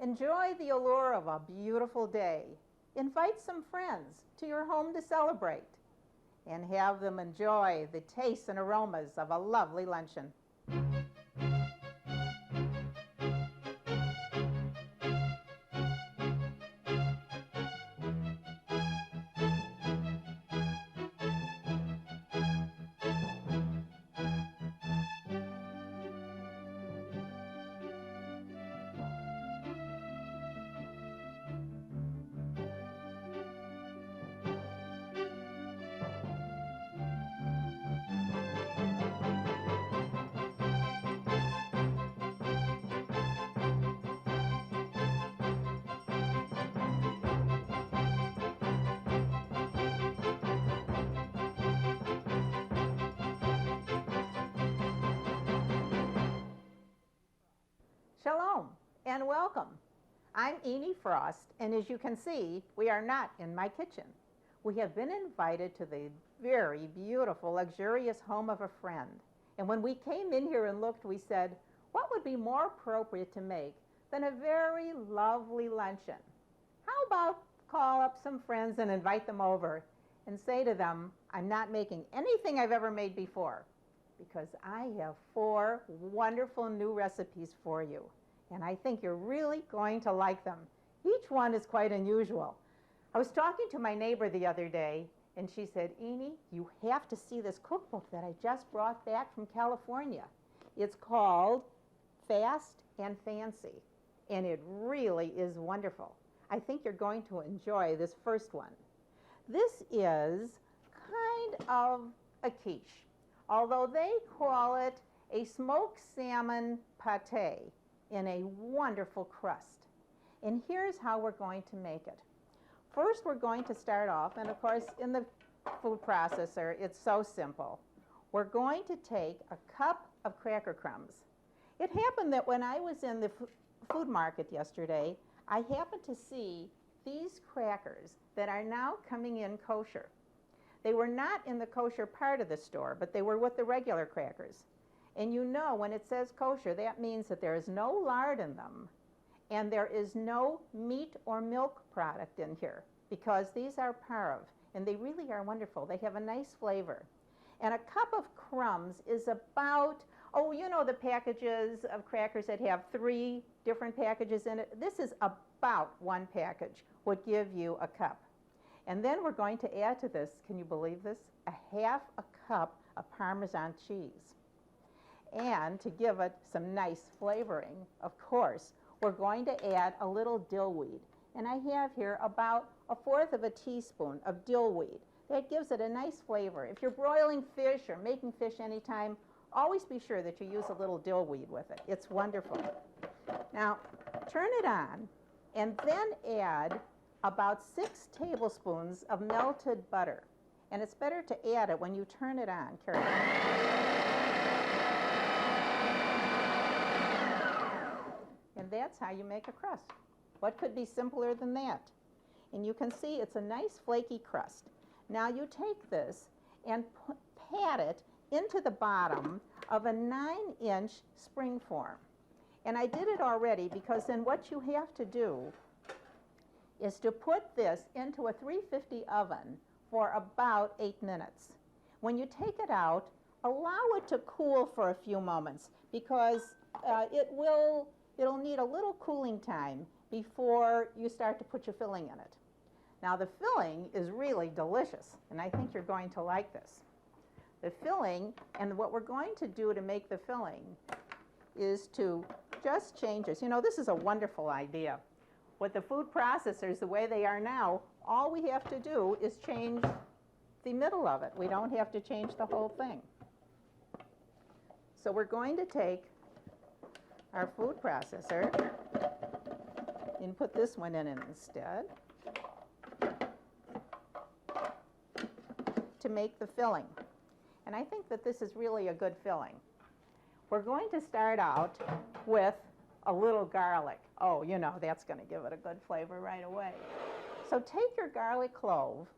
Enjoy the allure of a beautiful day. Invite some friends to your home to celebrate and have them enjoy the tastes and aromas of a lovely luncheon. Shalom and welcome. I'm Eenie Frost, and as you can see, we are not in my kitchen. We have been invited to the very beautiful, luxurious home of a friend. And when we came in here and looked, we said, what would be more appropriate to make than a very lovely luncheon? How about call up some friends and invite them over and say to them, I'm not making anything I've ever made before, because I have 4 wonderful new recipes for you. And I think you're really going to like them. Each one is quite unusual. I was talking to my neighbor the other day, and she said, Eenie, you have to see this cookbook that I just brought back from California. It's called Fast and Fancy, and it really is wonderful. I think you're going to enjoy this first one. This is kind of a quiche, although they call it a smoked salmon pate in a wonderful crust. And here's how we're going to make it. First, we're going to start off, and of course, in the food processor, it's so simple. We're going to take a cup of cracker crumbs. It happened that when I was in the food market yesterday, I happened to see these crackers that are now coming in kosher. They were not in the kosher part of the store, but they were with the regular crackers. And you know, when it says kosher, that means that there is no lard in them, and there is no meat or milk product in here, because these are parve, and they really are wonderful. They have a nice flavor. And a cup of crumbs is about, oh, you know the packages of crackers that have 3 different packages in it? This is about 1 package would give you a cup. And then we're going to add to this, can you believe this? A half a cup of Parmesan cheese. And to give it some nice flavoring, of course, we're going to add a little dill weed. And I have here about 1/4 of a teaspoon of dill weed. That gives it a nice flavor. If you're broiling fish or making fish anytime, always be sure that you use a little dill weed with it. It's wonderful. Now, turn it on and then add about 6 tablespoons of melted butter. And it's better to add it when you turn it on carefully. And that's how you make a crust. What could be simpler than that? And you can see it's a nice flaky crust. Now you take this and pat it into the bottom of a 9-inch spring form. And I did it already because then what you have to do is to put this into a 350 oven for about 8 minutes. When you take it out, allow it to cool for a few moments because it'll need a little cooling time before you start to put your filling in it. Now the filling is really delicious, and I think you're going to like this. The filling, and what we're going to do to make the filling is to just change this. You know, this is a wonderful idea. With the food processors the way they are now, all we have to do is change the middle of it. We don't have to change the whole thing. So we're going to take our food processor and put this one in instead to make the filling. And I think that this is really a good filling. We're going to start out with a little garlic. Oh, you know, that's going to give it a good flavor right away. So take your garlic clove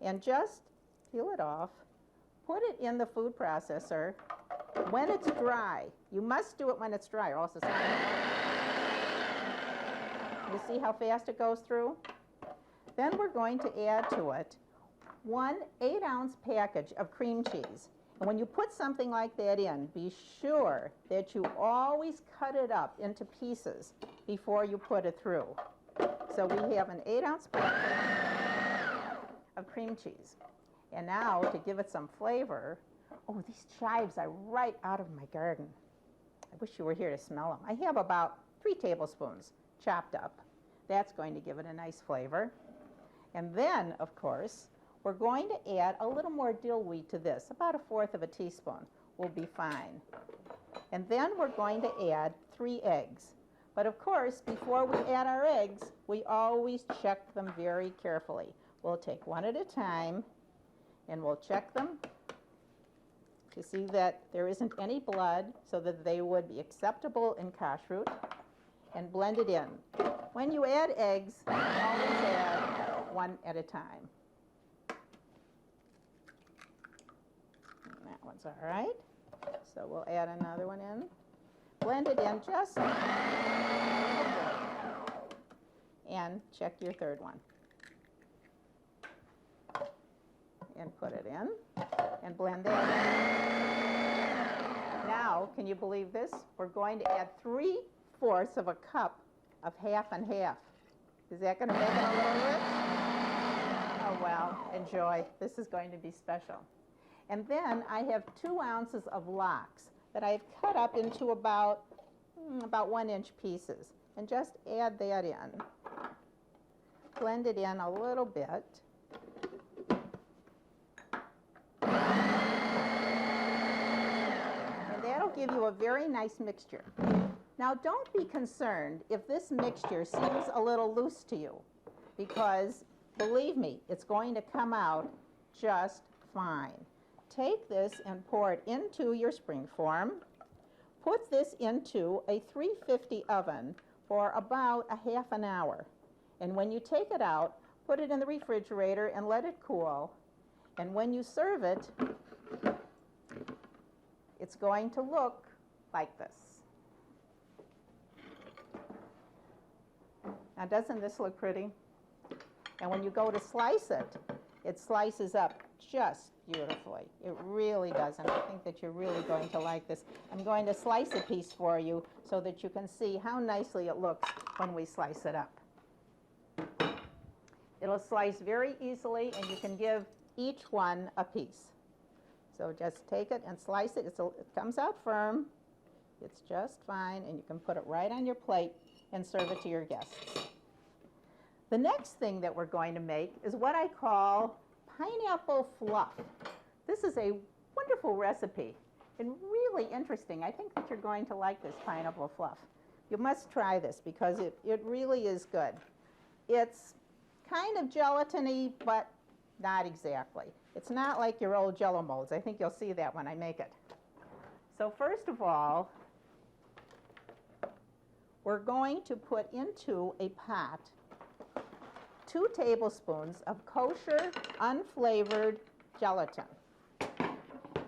and just peel it off, put it in the food processor when it's dry. You must do it when it's dry or else it's not. You see how fast it goes through? Then we're going to add to it 1 8-ounce package of cream cheese. And when you put something like that in, be sure that you always cut it up into pieces before you put it through. So we have an 8-ounce package of cream cheese. And now, to give it some flavor, oh, these chives are right out of my garden. I wish you were here to smell them. I have about 3 tablespoons chopped up. That's going to give it a nice flavor. And then, of course, we're going to add a little more dill wheat to this. About 1/4 of a teaspoon will be fine. And then we're going to add 3 eggs. But of course, before we add our eggs, we always check them very carefully. We'll take one at a time, and we'll check them to see that there isn't any blood, so that they would be acceptable in kashrut, and blend it in. When you add eggs, always add one at a time. And that one's all right. So we'll add another one in. Blend it in just a little bit. And check your third one. And put it in. And blend that in. Now, can you believe this? We're going to add 3/4 of a cup of half and half. Is that going to make it a little rich? Oh, well, enjoy. This is going to be special. And then I have 2 ounces of lox that I've cut up into about 1-inch pieces. And just add that in. Blend it in a little bit. And that'll give you a very nice mixture. Now, don't be concerned if this mixture seems a little loose to you, because believe me, it's going to come out just fine. Take this and pour it into your springform. Put this into a 350 oven for about a half an hour. And when you take it out, put it in the refrigerator and let it cool. And when you serve it, it's going to look like this. Now, doesn't this look pretty? And when you go to slice it, it slices up just beautifully. It really does, and I think that you're really going to like this. I'm going to slice a piece for you so that you can see how nicely it looks when we slice it up. It'll slice very easily, and you can give each one a piece. So just take it and slice it. It comes out firm. It's just fine, and you can put it right on your plate and serve it to your guests. The next thing that we're going to make is what I call pineapple fluff. This is a wonderful recipe and really interesting. I think that you're going to like this pineapple fluff. You must try this because it really is good. It's kind of gelatiny, but not exactly. It's not like your old Jell-O molds. I think you'll see that when I make it. So first of all, we're going to put into a pot 2 tablespoons of kosher, unflavored gelatin.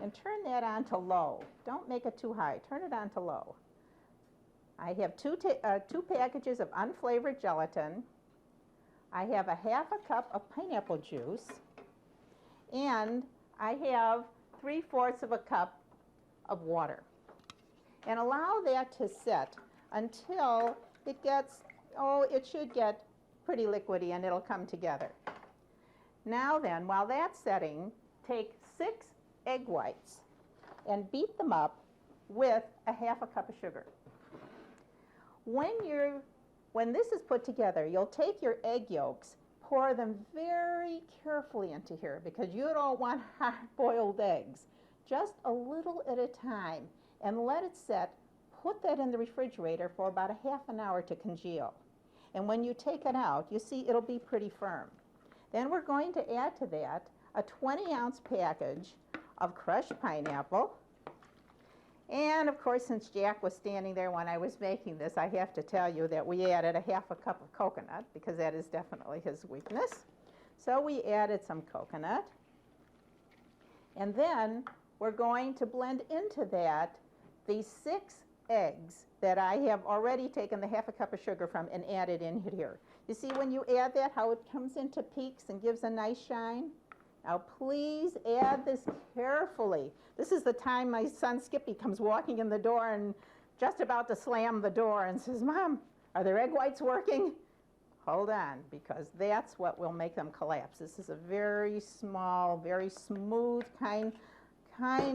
And turn that on to low. Don't make it too high. Turn it on to low. I have 2 packages of unflavored gelatin. I have a 1/2 cup of pineapple juice. And I have 3/4 of a cup of water. And allow that to set until it gets, it should get pretty liquidy and it'll come together. Now then, while that's setting, take 6 egg whites and beat them up with a 1/2 cup of sugar. When this is put together, you'll take your egg yolks, pour them very carefully into here because you don't want hard-boiled eggs. Just a little at a time, and let it set. Put that in the refrigerator for about a half an hour to congeal. And when you take it out, you see it'll be pretty firm. Then we're going to add to that a 20-ounce package of crushed pineapple. And of course, since Jack was standing there when I was making this, I have to tell you that we added a 1/2 cup of coconut because that is definitely his weakness. So we added some coconut. And then we're going to blend into that the 6 eggs that I have already taken the half a cup of sugar from and added in here. You see when you add that, how it comes into peaks and gives a nice shine? Now please add this carefully. This is the time my son Skippy comes walking in the door and just about to slam the door and says, "Mom, are there egg whites working?" Hold on, because that's what will make them collapse. This is a very small, very smooth kind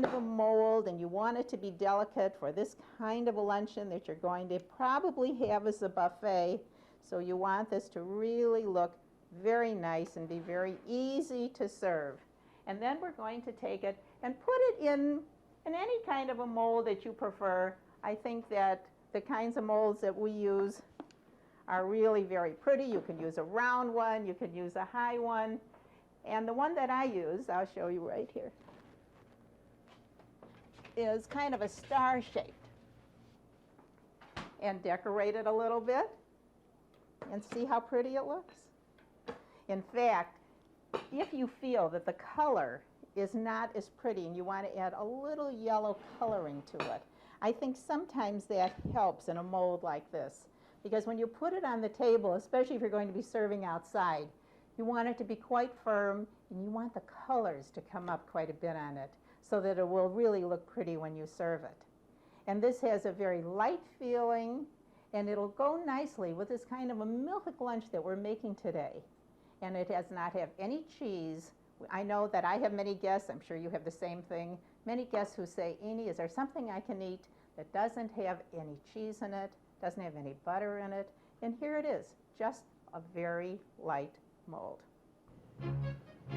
of a mold, and you want it to be delicate for this kind of a luncheon that you're going to probably have as a buffet. So you want this to really look very nice and be very easy to serve. And then we're going to take it and put it in any kind of a mold that you prefer. I think that the kinds of molds that we use are really very pretty. You can use a round one, you can use a high one. And the one that I use, I'll show you right here, is kind of a star-shaped. And decorate it a little bit and see how pretty it looks. In fact, if you feel that the color is not as pretty and you want to add a little yellow coloring to it, I think sometimes that helps in a mold like this. Because when you put it on the table, especially if you're going to be serving outside, you want it to be quite firm and you want the colors to come up quite a bit on it so that it will really look pretty when you serve it. And this has a very light feeling, and it'll go nicely with this kind of a milk lunch that we're making today. And it does not have any cheese. I know that I have many guests, I'm sure you have the same thing, many guests who say, "Eenie, is there something I can eat that doesn't have any cheese in it, doesn't have any butter in it?" And here it is, just a very light mold.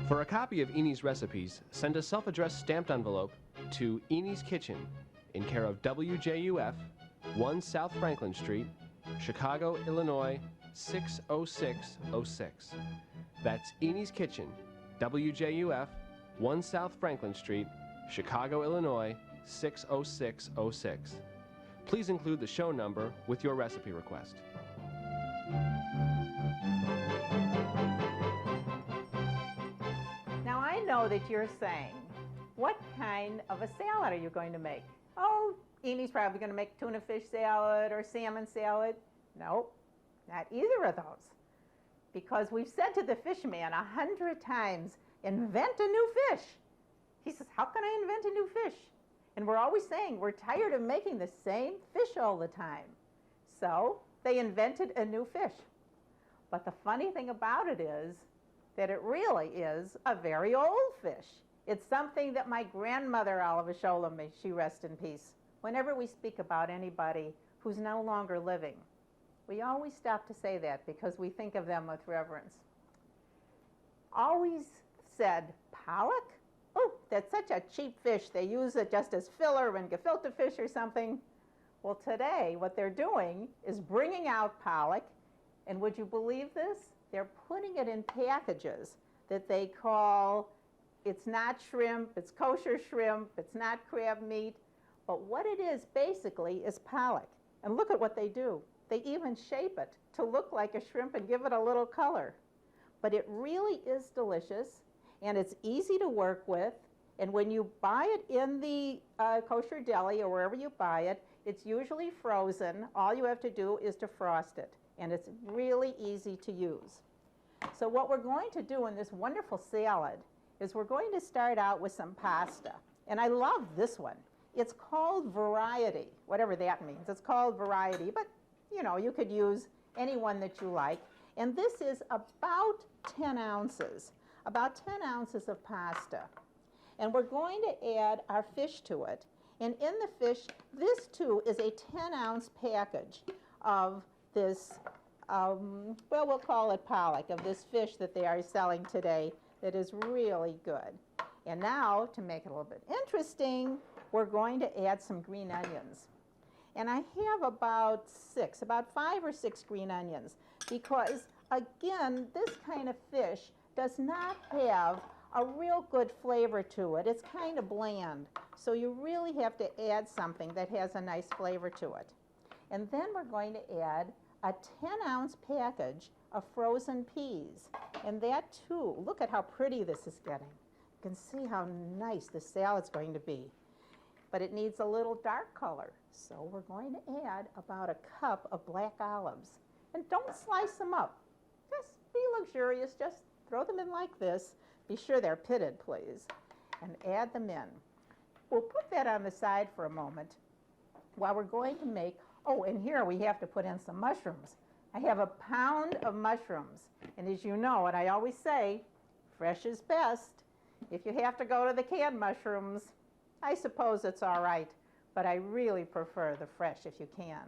For a copy of Eenie's recipes, send a self-addressed stamped envelope to Eenie's Kitchen in care of WJUF, 1 South Franklin Street, Chicago, Illinois, 60606. That's Eenie's Kitchen, WJUF, 1 South Franklin Street, Chicago, Illinois, 60606. Please include the show number with your recipe request. Now I know that you're saying, what kind of a salad are you going to make? Oh, Eenie's probably going to make tuna fish salad or salmon salad. Nope, not either of those. Because we've said to the fish man 100 times, invent a new fish. He says, how can I invent a new fish? And we're always saying we're tired of making the same fish all the time. So they invented a new fish. But the funny thing about it is that it really is a very old fish. It's something that my grandmother, Oliver Sholem, may she rest in peace, whenever we speak about anybody who's no longer living, we always stop to say that because we think of them with reverence. Always said, pollock? Oh, that's such a cheap fish. They use it just as filler in gefilte fish or something. Well, today, what they're doing is bringing out pollock, and would you believe this? They're putting it in packages that they call, it's not shrimp, it's kosher shrimp, it's not crab meat, but what it is basically is pollock. And look at what they do. They even shape it to look like a shrimp and give it a little color. But it really is delicious, and it's easy to work with. And when you buy it in the kosher deli or wherever you buy it, it's usually frozen. All you have to do is to frost it, and it's really easy to use. So what we're going to do in this wonderful salad is we're going to start out with some pasta. And I love this one. It's called variety, whatever that means. It's called variety, but you know, you could use any one that you like. And this is about 10 ounces, about 10 ounces of pasta. And we're going to add our fish to it. And in the fish, this too is a 10-ounce package of this, well, we'll call it pollock, of this fish that they are selling today that is really good. And now, to make it a little bit interesting, we're going to add some green onions. And I have about 5 or 6 green onions, because again, this kind of fish does not have a real good flavor to it. It's kind of bland. So you really have to add something that has a nice flavor to it. And then we're going to add a 10-ounce package of frozen peas. And that too, look at how pretty this is getting. You can see how nice the salad's going to be. but it needs a little dark color. So we're going to add about a cup of black olives. And don't slice them up. Just be luxurious. Just throw them in like this. Be sure they're pitted, please. And add them in. We'll put that on the side for a moment while we're going to make, oh, and here we have to put in some mushrooms. I have a pound of mushrooms. And as you know, and I always say, fresh is best. If you have to go to the canned mushrooms, I suppose it's all right, but I really prefer the fresh if you can.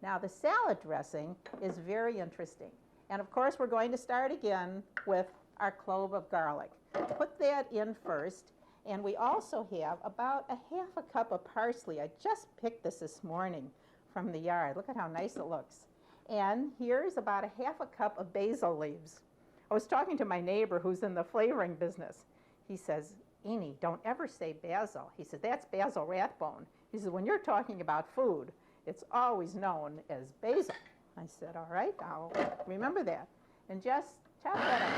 Now the salad dressing is very interesting. And of course we're going to start again with our clove of garlic. Put that in first, and we also have about a half a cup of parsley. I just picked this morning from the yard. Look at how nice it looks. And here's about a half a cup of basil leaves. I was talking to my neighbor who's in the flavoring business. He says, Eenie, don't ever say basil. He said, that's basil rathbone. He said, when you're talking about food, it's always known as basil. I said, all right, I'll remember that. And just chop that up.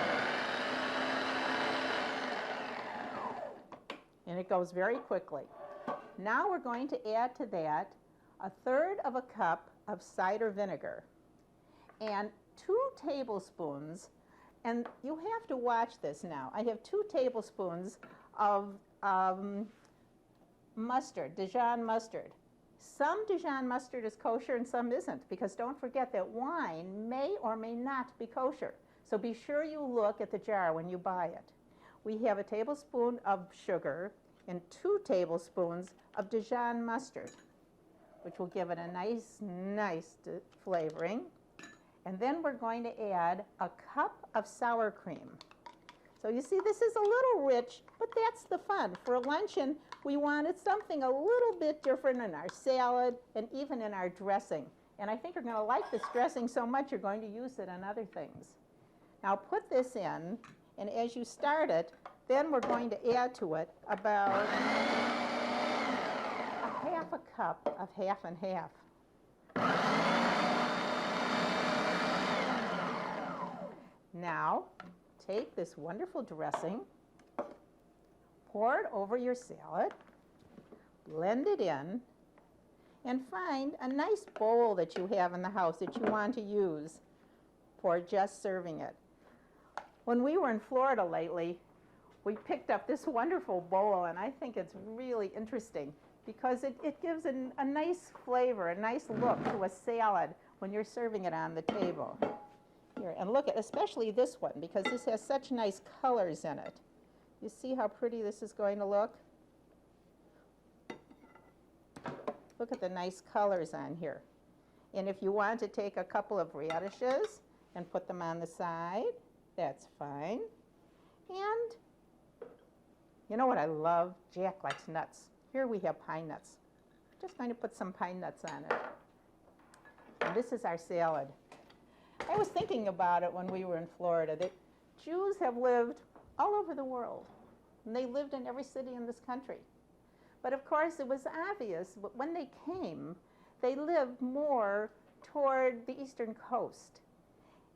And it goes very quickly. Now we're going to add to that 1/3 of a cup of cider vinegar and 2 tablespoons, and you have to watch this now. I have 2 tablespoons of mustard, Dijon mustard. Some Dijon mustard is kosher and some isn't, because don't forget that wine may or may not be kosher. So be sure you look at the jar when you buy it. We have a tablespoon of sugar and 2 tablespoons of Dijon mustard, which will give it a nice flavoring. And then we're going to add a cup of sour cream. So you see, this is a little rich, but that's the fun. For a luncheon, we wanted something a little bit different in our salad and even in our dressing. And I think you're going to like this dressing so much you're going to use it on other things. Now put this in, and as you start it, then we're going to add to it about a half a cup of half and half. Now, take this wonderful dressing, pour it over your salad, blend it in, and find a nice bowl that you have in the house that you want to use for just serving it. When we were in Florida lately, we picked up this wonderful bowl, and I think it's really interesting because it gives a nice flavor, a nice look to a salad when you're serving it on the table. Here, and look at especially this one, because this has such nice colors in it. You see how pretty this is going to look? Look at the nice colors on here. And if you want to take a couple of radishes and put them on the side, that's fine. And you know what I love? Jack likes nuts. Here we have pine nuts. Just going to put some pine nuts on it. And this is our salad. I was thinking about it when we were in Florida, that Jews have lived all over the world. And they lived in every city in this country. But of course, it was obvious when they came, they lived more toward the eastern coast.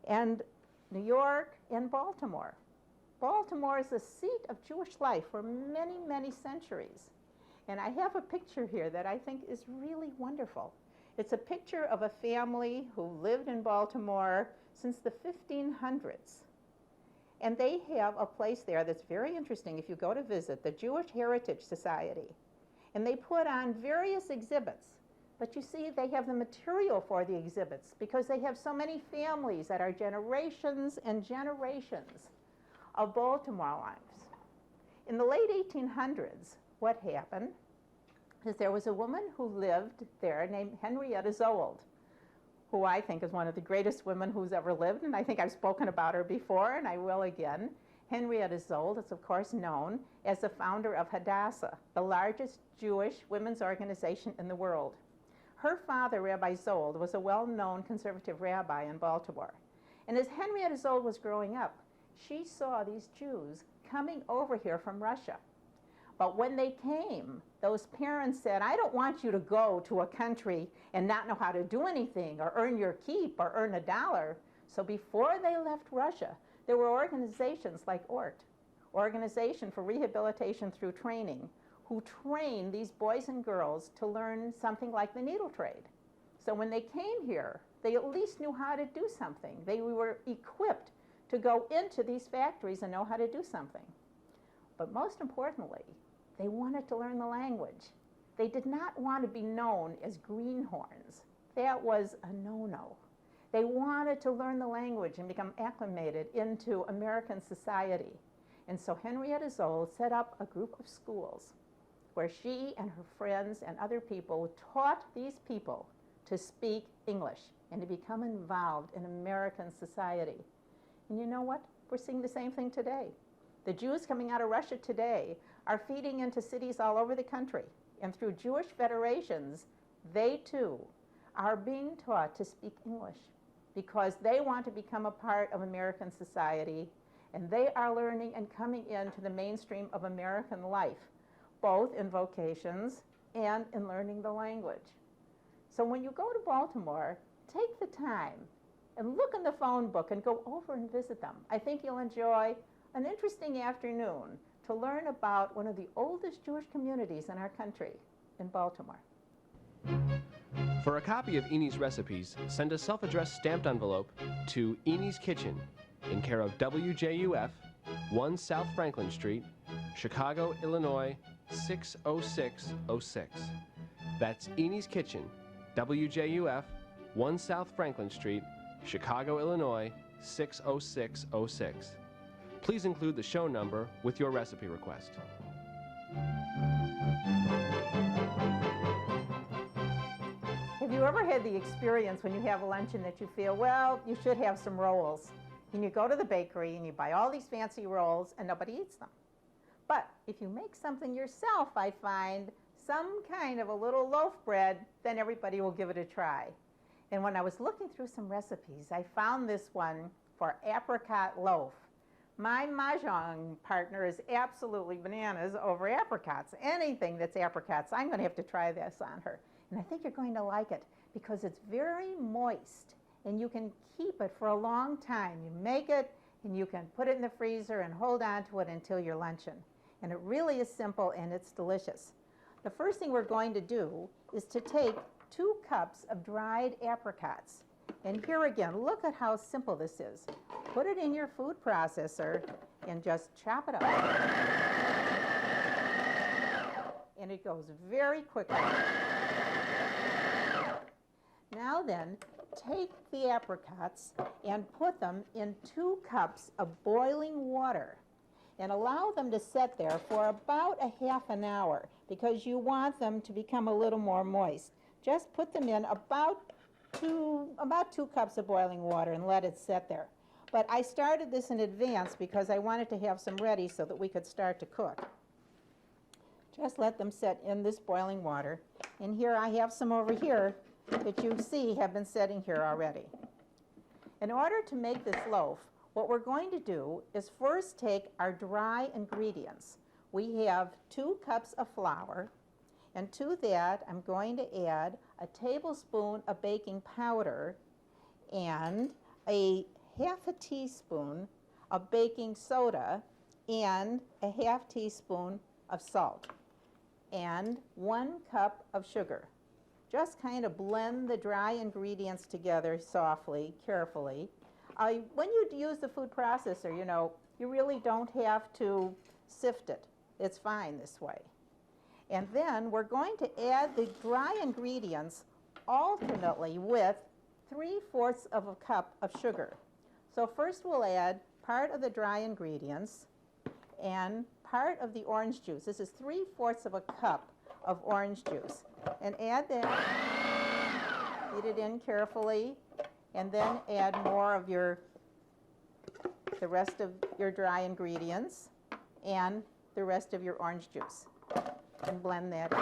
And New York and Baltimore. Baltimore is the seat of Jewish life for many, many centuries. And I have a picture here that I think is really wonderful. It's a picture of a family who lived in Baltimore since the 1500s. And they have a place there that's very interesting if you go to visit, the Jewish Heritage Society. And they put on various exhibits. But you see, they have the material for the exhibits because they have so many families that are generations and generations of Baltimore lives. In the late 1800s, what happened is there was a woman who lived there named Henrietta Zold, who I think is one of the greatest women who's ever lived, and I think I've spoken about her before, and I will again. Henrietta Zold is, of course, known as the founder of Hadassah, the largest Jewish women's organization in the world. Her father, Rabbi Zold, was a well-known conservative rabbi in Baltimore. And as Henrietta Zold was growing up, she saw these Jews coming over here from Russia. But when they came, those parents said, I don't want you to go to a country and not know how to do anything or earn your keep or earn $1. So before they left Russia, there were organizations like ORT, Organization for Rehabilitation Through Training, who trained these boys and girls to learn something like the needle trade. So when they came here, they at least knew how to do something. They were equipped to go into these factories and know how to do something. But most importantly, they wanted to learn the language. They did not want to be known as greenhorns. That was a no-no. They wanted to learn the language and become acclimated into American society. And so Henrietta Zoll set up a group of schools where she and her friends and other people taught these people to speak English and to become involved in American society. And you know what? We're seeing the same thing today. The Jews coming out of Russia today are feeding into cities all over the country. And through Jewish federations, they too are being taught to speak English because they want to become a part of American society, and they are learning and coming into the mainstream of American life, both in vocations and in learning the language. So when you go to Baltimore, take the time and look in the phone book and go over and visit them. I think you'll enjoy an interesting afternoon to learn about one of the oldest Jewish communities in our country, in Baltimore. For a copy of Enie's recipes, send a self-addressed stamped envelope to Enie's Kitchen in care of WJUF, 1 South Franklin Street, Chicago, Illinois, 60606. That's Enie's Kitchen, WJUF, 1 South Franklin Street, Chicago, Illinois, 60606. Please include the show number with your recipe request. Have you ever had the experience when you have a luncheon that you feel, well, you should have some rolls? And you go to the bakery and you buy all these fancy rolls and nobody eats them. But if you make something yourself, I find some kind of a little loaf bread, then everybody will give it a try. And when I was looking through some recipes, I found this one for apricot loaf. My Mahjong partner is absolutely bananas over apricots. Anything that's apricots, I'm going to have to try this on her. And I think you're going to like it because it's very moist and you can keep it for a long time. You make it and you can put it in the freezer and hold on to it until your luncheon. And it really is simple and it's delicious. The first thing we're going to do is to take 2 cups of dried apricots. And here again, look at how simple this is. Put it in your food processor and just chop it up. And it goes very quickly. Now then, take the apricots and put them in 2 cups of boiling water and allow them to set there for about a half an hour because you want them to become a little more moist. Just put them in about 2 cups of boiling water and let it set there. But I started this in advance because I wanted to have some ready so that we could start to cook. Just let them set in this boiling water. And here I have some over here that you see have been sitting here already. In order to make this loaf, what we're going to do is first take our dry ingredients. We have 2 cups of flour, and to that I'm going to add a tablespoon of baking powder and a half a teaspoon of baking soda and a half teaspoon of salt and 1 cup of sugar. Just kind of blend the dry ingredients together softly, carefully. When you use the food processor, you really don't have to sift it. It's fine this way. And then we're going to add the dry ingredients alternately with 3/4 of a cup of sugar. So first we'll add part of the dry ingredients and part of the orange juice. This is 3/4 of a cup of orange juice. And add that, beat it in carefully, and then add more of the rest of your dry ingredients and the rest of your orange juice. And blend that in.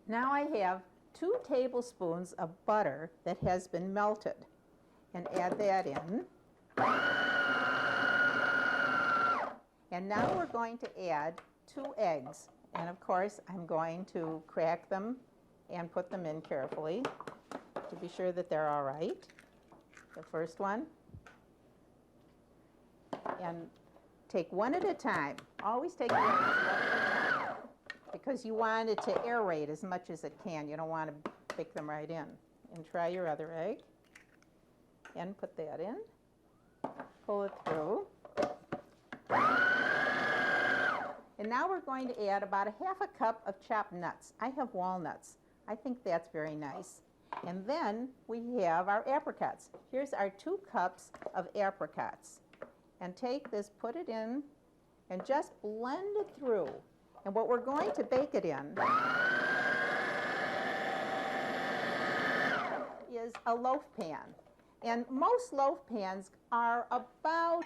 Now I have 2 tablespoons of butter that has been melted. And add that in. And now we're going to add 2 eggs. And of course, I'm going to crack them and put them in carefully to be sure that they're all right. The first one. And take one at a time. Always take the eggs one at a time because you want it to aerate as much as it can. You don't want to bake them right in. And try your other egg. And put that in. Pull it through. And now we're going to add about a half a cup of chopped nuts. I have walnuts. I think that's very nice. And then we have our apricots. Here's our 2 cups of apricots. And take this, put it in, and just blend it through. And what we're going to bake it in is a loaf pan. And most loaf pans are about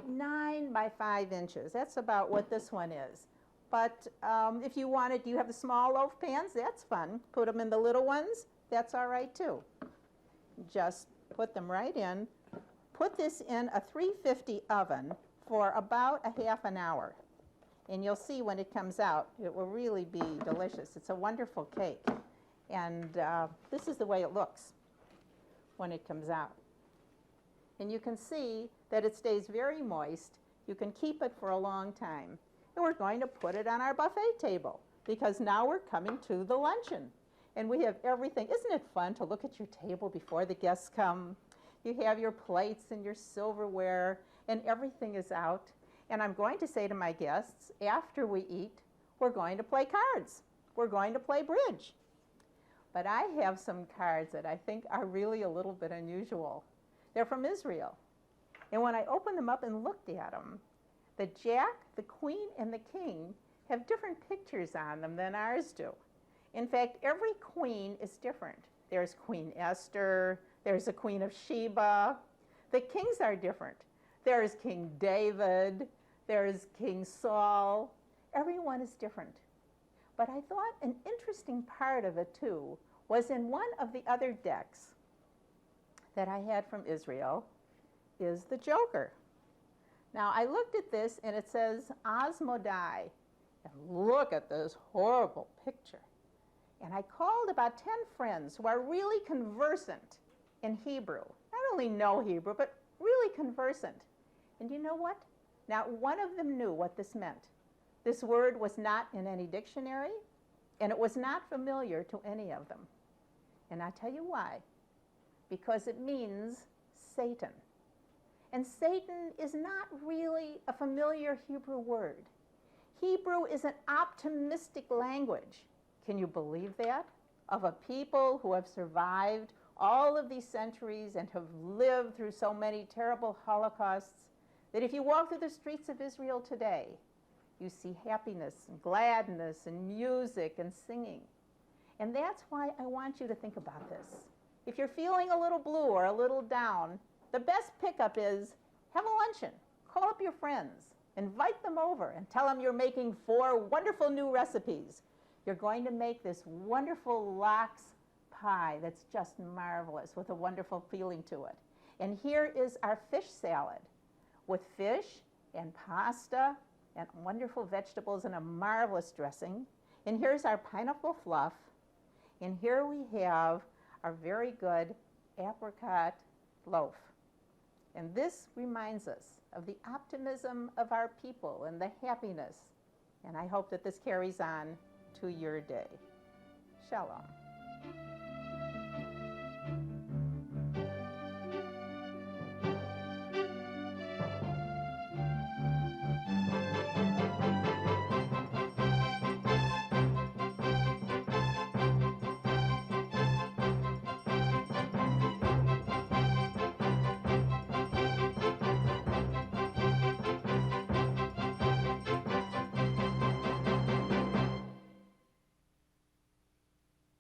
9 by 5 inches. That's about what this one is. But if you wanted, do you have the small loaf pans? That's fun. Put them in the little ones. That's all right too. Just put them right in. Put this in a 350 oven for about a half an hour. And you'll see when it comes out, it will really be delicious. It's a wonderful cake. And this is the way it looks when it comes out. And you can see that it stays very moist. You can keep it for a long time. And we're going to put it on our buffet table because now we're coming to the luncheon. And we have everything. Isn't it fun to look at your table before the guests come? You have your plates and your silverware, and everything is out. And I'm going to say to my guests, after we eat, we're going to play cards. We're going to play bridge. But I have some cards that I think are really a little bit unusual. They're from Israel. And when I opened them up and looked at them, the Jack, the Queen, and the King have different pictures on them than ours do. In fact, every queen is different. There's Queen Esther, there's a Queen of Sheba. The kings are different. There's King David, there's King Saul. Everyone is different. But I thought an interesting part of it, too, was in one of the other decks that I had from Israel is the Joker. Now, I looked at this, and it says Asmodai. And look at this horrible picture. And I called about 10 friends who are really conversant in Hebrew. Not only know Hebrew, but really conversant. And you know what? Not one of them knew what this meant. This word was not in any dictionary, and it was not familiar to any of them. And I tell you why. Because it means Satan. And Satan is not really a familiar Hebrew word. Hebrew is an optimistic language. Can you believe that? Of a people who have survived all of these centuries and have lived through so many terrible holocausts that if you walk through the streets of Israel today, you see happiness and gladness and music and singing. And that's why I want you to think about this. If you're feeling a little blue or a little down, the best pickup is have a luncheon. Call up your friends. Invite them over and tell them you're making 4 wonderful new recipes. You're going to make this wonderful lox pie that's just marvelous with a wonderful feeling to it. And here is our fish salad with fish and pasta and wonderful vegetables and a marvelous dressing. And here's our pineapple fluff. And here we have our very good apricot loaf. And this reminds us of the optimism of our people and the happiness. And I hope that this carries on to your day. Shalom.